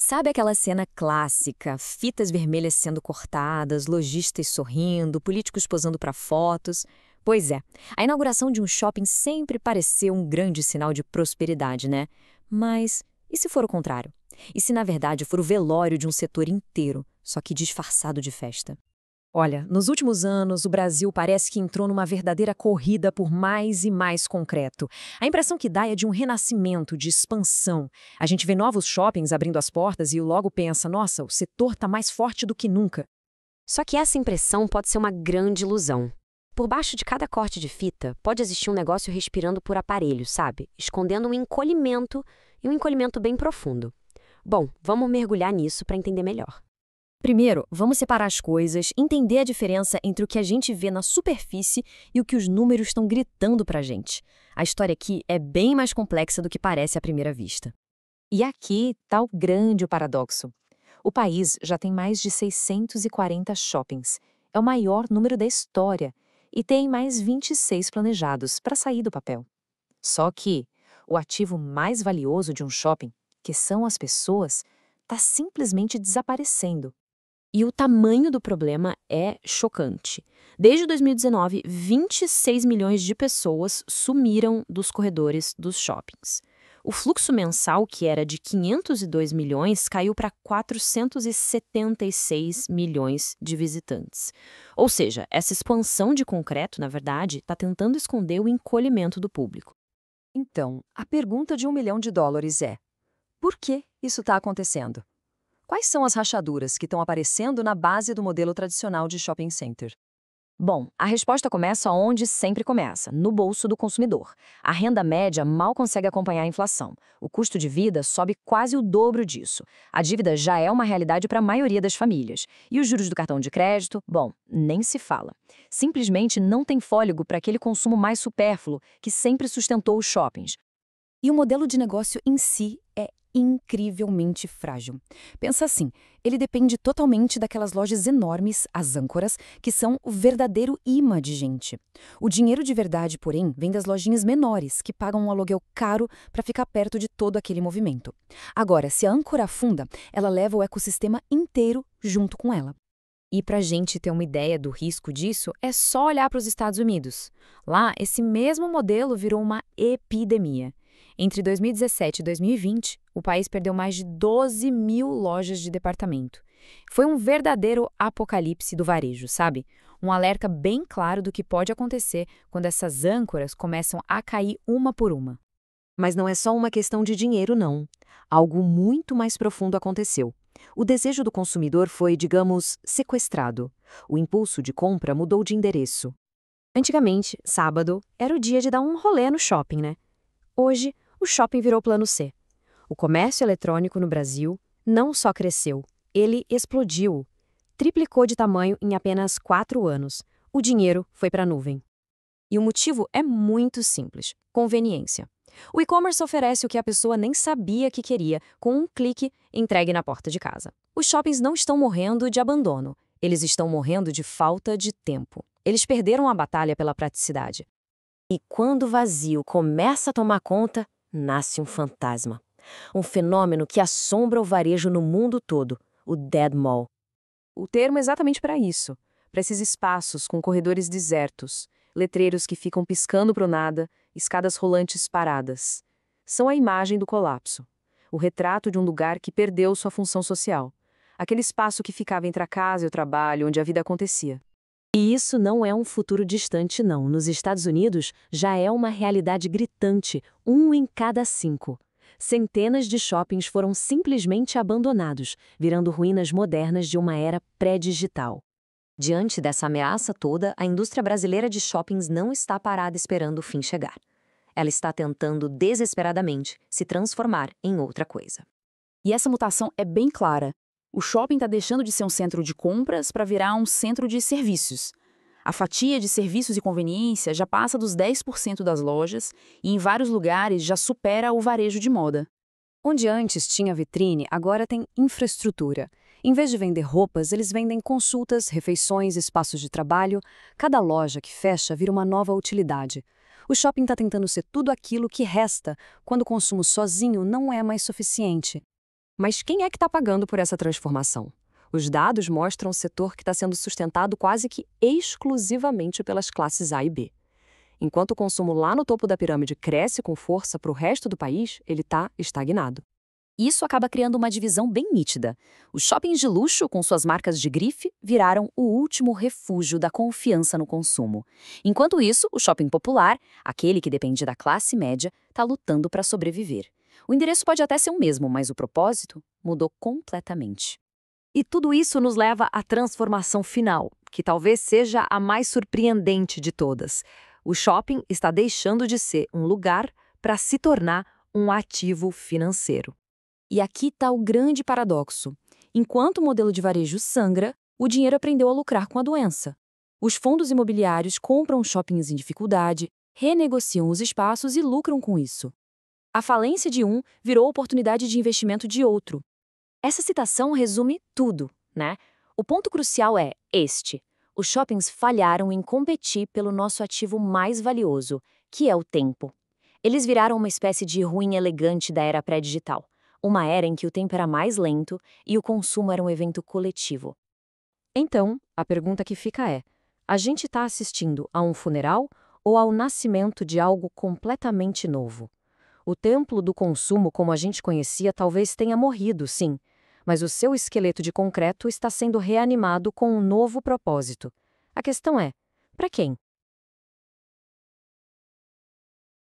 Sabe aquela cena clássica, fitas vermelhas sendo cortadas, lojistas sorrindo, políticos posando para fotos? Pois é, a inauguração de um shopping sempre pareceu um grande sinal de prosperidade, né? Mas e se for o contrário? E se na verdade for o velório de um setor inteiro, só que disfarçado de festa? Olha, nos últimos anos, o Brasil parece que entrou numa verdadeira corrida por mais e mais concreto. A impressão que dá é de um renascimento, de expansão. A gente vê novos shoppings abrindo as portas e logo pensa, nossa, o setor está mais forte do que nunca. Só que essa impressão pode ser uma grande ilusão. Por baixo de cada corte de fita, pode existir um negócio respirando por aparelho, sabe? Escondendo um encolhimento, e um encolhimento bem profundo. Bom, vamos mergulhar nisso para entender melhor. Primeiro, vamos separar as coisas, entender a diferença entre o que a gente vê na superfície e o que os números estão gritando pra gente. A história aqui é bem mais complexa do que parece à primeira vista. E aqui está o grande paradoxo. O país já tem mais de 640 shoppings. É o maior número da história e tem mais 26 planejados para sair do papel. Só que o ativo mais valioso de um shopping, que são as pessoas, está simplesmente desaparecendo. E o tamanho do problema é chocante. Desde 2019, 26 milhões de pessoas sumiram dos corredores dos shoppings. O fluxo mensal, que era de 502 milhões, caiu para 476 milhões de visitantes. Ou seja, essa expansão de concreto, na verdade, está tentando esconder o encolhimento do público. Então, a pergunta de US$ 1 milhão é: por que isso está acontecendo? Quais são as rachaduras que estão aparecendo na base do modelo tradicional de shopping center? Bom, a resposta começa onde sempre começa, no bolso do consumidor. A renda média mal consegue acompanhar a inflação. O custo de vida sobe quase o dobro disso. A dívida já é uma realidade para a maioria das famílias. E os juros do cartão de crédito, bom, nem se fala. Simplesmente não tem fôlego para aquele consumo mais supérfluo que sempre sustentou os shoppings. E o modelo de negócio em si é incrivelmente frágil. Pensa assim, ele depende totalmente daquelas lojas enormes, as âncoras, que são o verdadeiro imã de gente. O dinheiro de verdade, porém, vem das lojinhas menores, que pagam um aluguel caro para ficar perto de todo aquele movimento. Agora, se a âncora afunda, ela leva o ecossistema inteiro junto com ela. E para a gente ter uma ideia do risco disso, é só olhar para os Estados Unidos. Lá, esse mesmo modelo virou uma epidemia. Entre 2017 e 2020, o país perdeu mais de 12 mil lojas de departamento. Foi um verdadeiro apocalipse do varejo, sabe? Um alerta bem claro do que pode acontecer quando essas âncoras começam a cair uma por uma. Mas não é só uma questão de dinheiro, não. Algo muito mais profundo aconteceu. O desejo do consumidor foi, digamos, sequestrado. O impulso de compra mudou de endereço. Antigamente, sábado, era o dia de dar um rolê no shopping, né? Hoje, o shopping virou plano C. O comércio eletrônico no Brasil não só cresceu, ele explodiu. Triplicou de tamanho em apenas 4 anos. O dinheiro foi para a nuvem. E o motivo é muito simples: conveniência. O e-commerce oferece o que a pessoa nem sabia que queria, com um clique entregue na porta de casa. Os shoppings não estão morrendo de abandono, eles estão morrendo de falta de tempo. Eles perderam a batalha pela praticidade. E quando o vazio começa a tomar conta, nasce um fantasma. Um fenômeno que assombra o varejo no mundo todo, o Dead Mall. O termo é exatamente para isso, para esses espaços com corredores desertos, letreiros que ficam piscando para o nada, escadas rolantes paradas. São a imagem do colapso, o retrato de um lugar que perdeu sua função social, aquele espaço que ficava entre a casa e o trabalho, onde a vida acontecia. E isso não é um futuro distante, não. Nos Estados Unidos, já é uma realidade gritante, 1 em cada 5. Centenas de shoppings foram simplesmente abandonados, virando ruínas modernas de uma era pré-digital. Diante dessa ameaça toda, a indústria brasileira de shoppings não está parada esperando o fim chegar. Ela está tentando desesperadamente se transformar em outra coisa. E essa mutação é bem clara. O shopping está deixando de ser um centro de compras para virar um centro de serviços. A fatia de serviços e conveniência já passa dos 10% das lojas e em vários lugares já supera o varejo de moda. Onde antes tinha vitrine, agora tem infraestrutura. Em vez de vender roupas, eles vendem consultas, refeições, espaços de trabalho. Cada loja que fecha vira uma nova utilidade. O shopping está tentando ser tudo aquilo que resta quando o consumo sozinho não é mais suficiente. Mas quem é que está pagando por essa transformação? Os dados mostram um setor que está sendo sustentado quase que exclusivamente pelas classes A e B. Enquanto o consumo lá no topo da pirâmide cresce com força para o resto do país, ele está estagnado. Isso acaba criando uma divisão bem nítida. Os shoppings de luxo, com suas marcas de grife, viraram o último refúgio da confiança no consumo. Enquanto isso, o shopping popular, aquele que depende da classe média, está lutando para sobreviver. O endereço pode até ser o mesmo, mas o propósito mudou completamente. E tudo isso nos leva à transformação final, que talvez seja a mais surpreendente de todas. O shopping está deixando de ser um lugar para se tornar um ativo financeiro. E aqui está o grande paradoxo. Enquanto o modelo de varejo sangra, o dinheiro aprendeu a lucrar com a doença. Os fundos imobiliários compram shoppings em dificuldade, renegociam os espaços e lucram com isso. A falência de um virou oportunidade de investimento de outro. Essa citação resume tudo, né? O ponto crucial é este: os shoppings falharam em competir pelo nosso ativo mais valioso, que é o tempo. Eles viraram uma espécie de ruim elegante da era pré-digital, uma era em que o tempo era mais lento e o consumo era um evento coletivo. Então, a pergunta que fica é: a gente está assistindo a um funeral ou ao nascimento de algo completamente novo? O templo do consumo como a gente conhecia talvez tenha morrido, sim, mas o seu esqueleto de concreto está sendo reanimado com um novo propósito. A questão é: para quem?